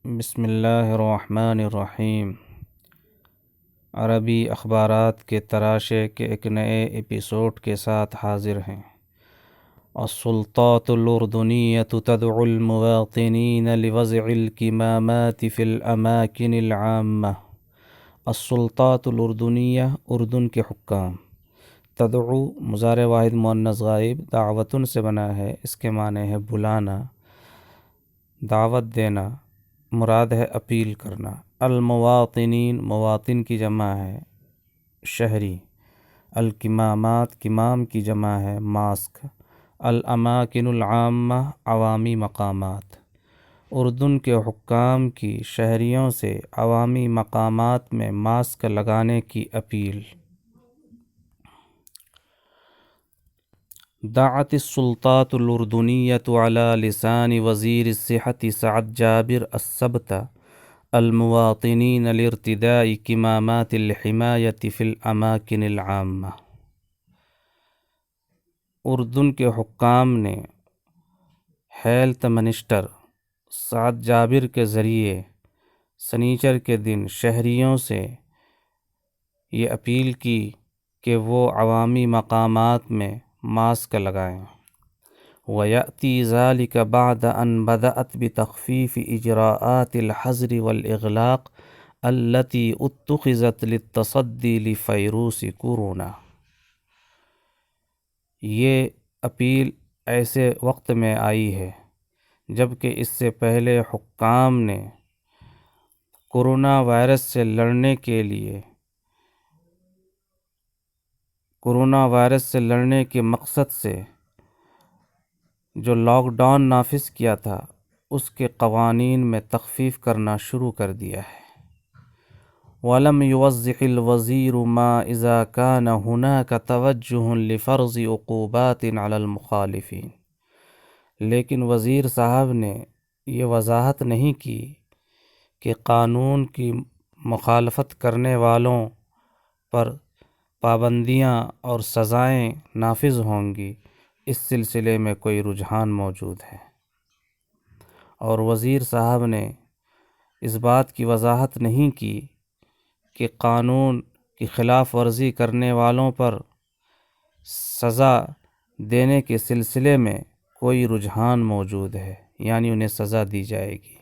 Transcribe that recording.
بسم اللہ الرحمن الرحیم۔ عربی اخبارات کے تراشے کے ایک نئے ایپیسوڈ کے ساتھ حاضر ہیں۔ السلطات الأردنية تدعو المواطنين لوضع الكمامات في الأماكن العامة۔ السلطات الأردنية اردن کے حکام۔ تدعو مضارع واحد مؤنث غائب، دعوتن سے بنا ہے، اس کے معنی ہے بلانا، دعوت دینا، مراد ہے اپیل کرنا۔ المواطنین مواطن کی جمع ہے شہری۔ الکمامات کمام کی جمع ہے ماسک۔ الاماکن العامہ عوامی مقامات۔ اردن کے حکام کی شہریوں سے عوامی مقامات میں ماسک لگانے کی اپیل۔ دعت السلطات الأردنية على لسان وزير الصحة سعد جابر السبت المواطنين لارتداء كمامات الحماية في الأماكن العامة۔ اردن کے حکام نے ہیلتھ منسٹر سعد جابر کے ذریعے سنیچر کے دن شہریوں سے یہ اپیل کی کہ وہ عوامی مقامات میں ماسک لگائیں۔ وَيَأْتِي ذَلِكَ بَعْدَ أَنْ بَدَأَتْ بِتَخْفِيفِ إِجْرَاءَاتِ الْحَظْرِ وَالْإِغْلَاقِ الَّتِي اتُّخِذَتْ لِلتَّصَدِّي لِفَيْرُوسِ کورونا۔ یہ اپیل ایسے وقت میں آئی ہے جبکہ اس سے پہلے حکام نے کورونا وائرس سے لڑنے کے مقصد سے جو لاک ڈاؤن نافذ کیا تھا اس کے قوانین میں تخفیف کرنا شروع کر دیا ہے۔ وَلَمْ يُوَضِّحِ الْوَزِيرُ مَا إِذَا كَانَ هُنَاكَ تَوَجُّهٌ لِفَرْضِ عُقُوبَاتٍ عَلَى الْمُخَالِفِينَ، لیکن وزیر صاحب نے یہ وضاحت نہیں کی کہ قانون کی مخالفت کرنے والوں پر پابندیاں اور سزائیں نافذ ہوں گی، اس سلسلے میں کوئی رجحان موجود ہے۔ اور وزیر صاحب نے اس بات کی وضاحت نہیں کی کہ قانون کی خلاف ورزی کرنے والوں پر سزا دینے کے سلسلے میں کوئی رجحان موجود ہے، یعنی انہیں سزا دی جائے گی۔